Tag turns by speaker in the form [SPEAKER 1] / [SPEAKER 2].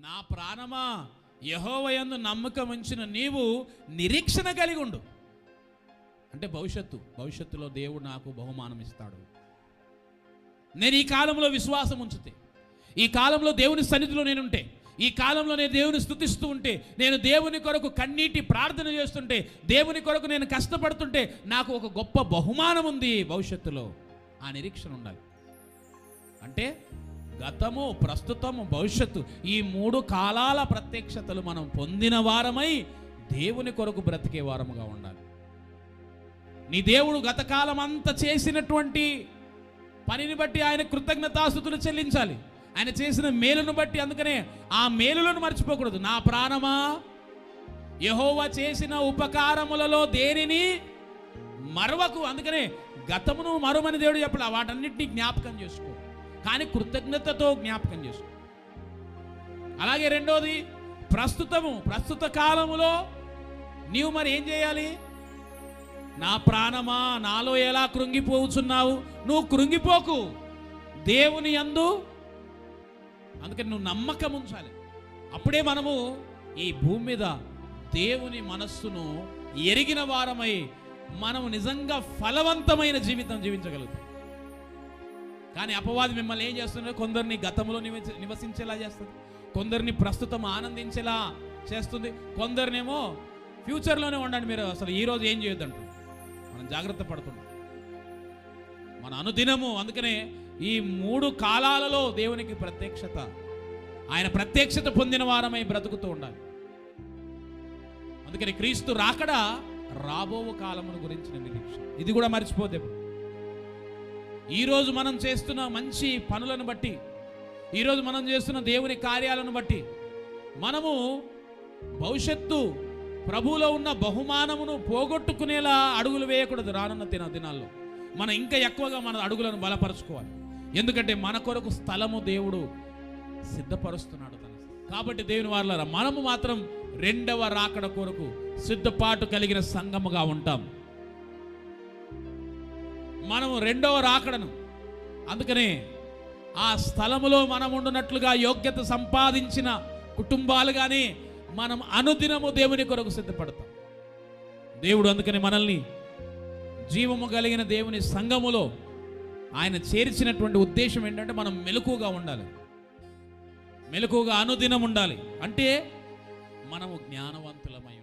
[SPEAKER 1] నా ప్రాణమా యెహోవా యందు నమ్మకం ఉంచిన నీవు నిరీక్షణ కలిగి ఉండు. అంటే భవిష్యత్తులో దేవుడు నాకు బహుమానం ఇస్తాడు. నేను ఈ కాలంలో విశ్వాసం ఉంచితే, ఈ కాలంలో దేవుని సన్నిధిలో నేనుంటే, ఈ కాలంలో నేను దేవుని స్తుతిస్తూ ఉంటే, నేను దేవుని కొరకు కన్నీటి ప్రార్థన చేస్తుంటే, దేవుని కొరకు నేను కష్టపడుతుంటే నాకు ఒక గొప్ప బహుమానం ఉంది భవిష్యత్తులో. ఆ నిరీక్షణ ఉండాలి. అంటే గతము, ప్రస్తుతము, భవిష్యత్తు ఈ 3 కాలాల ప్రత్యక్షతలు మనం పొందిన వారమై దేవుని కొరకు బ్రతికే వారముగా ఉండాలి. నీ దేవుడు గతకాలం అంతా చేసినటువంటి పనిని బట్టి ఆయన కృతజ్ఞతాస్తుతులు చెల్లించాలి. ఆయన చేసిన మేలును బట్టి. అందుకనే ఆ మేలులను మర్చిపోకూడదు. నా ప్రాణమా యెహోవా చేసిన ఉపకారములలో దేనిని మరవకు. అందుకనే గతమును మరువని దేవుడు చెప్పలే, వాటన్నిటినీ జ్ఞాపకం చేసుకో, కానీ కృతజ్ఞతతో జ్ఞాపకం చేసుకో. అలాగే రెండోది ప్రస్తుత కాలములో నీవు మరి ఏం చేయాలి? నా ప్రాణమా నాలో ఎలా కృంగిపోతున్నావు? నువ్వు కృంగిపోకు, దేవుని యందు. అందుకని నువ్వు నమ్మకం ఉంచాలి. అప్పుడే మనము ఈ భూమి మీద దేవుని మనస్సును ఎరిగిన వారమై మనము నిజంగా ఫలవంతమైన జీవితం జీవించగలుగుతాం. కానీ అపవాది మిమ్మల్ని ఏం చేస్తున్నారు? కొందరిని గతంలో నివసించేలా చేస్తుంది, కొందరిని ప్రస్తుతం ఆనందించేలా చేస్తుంది, కొందరినేమో ఫ్యూచర్లోనే ఉండండి, మీరు అసలు ఈరోజు ఏం చేయొద్దంటు. మనం జాగ్రత్త పడుతున్నాం మన అనుదినము. అందుకనే ఈ 3 కాలాలలో దేవునికి ప్రత్యక్షత, ఆయన ప్రత్యక్షత పొందిన వారమై బ్రతుకుతూ ఉండాలి. అందుకని క్రీస్తు రాకడా రాబో కాలమును గురించిన నిరీక్షణ. ఇది కూడా మర్చిపోతే, ఈరోజు మనం చేస్తున్న మంచి పనులను బట్టి, ఈరోజు మనం చేస్తున్న దేవుని కార్యాలను బట్టి మనము భవిష్యత్తు ప్రభువులో ఉన్న బహుమానమును పోగొట్టుకునేలా అడుగులు వేయకూడదు. రానున్న దినాల్లో మనం ఇంకా ఎక్కువగా మన అడుగులను బలపరచుకోవాలి. ఎందుకంటే మన కొరకు స్థలము దేవుడు సిద్ధపరుస్తున్నాడు. కాబట్టి దేవుని వారలారా, మనము మాత్రం 2వ రాకడ కొరకు సిద్ధపాటు కలిగిన సంఘముగా ఉంటాం. మనము 2వ రాకడను, అందుకనే ఆ స్థలములో మనం ఉండునట్లుగా యోగ్యత సంపాదించిన కుటుంబాలుగానే మనం అనుదినము దేవుని కొరకు సిద్ధపడతాం. దేవుడు అందుకని మనల్ని జీవము కలిగిన దేవుని సంఘములో ఆయన చేర్చినటువంటి ఉద్దేశం ఏంటంటే మనం మెలకుగా ఉండాలి, మెలకుగా అనుదినం ఉండాలి. అంటే మనము జ్ఞానవంతులమై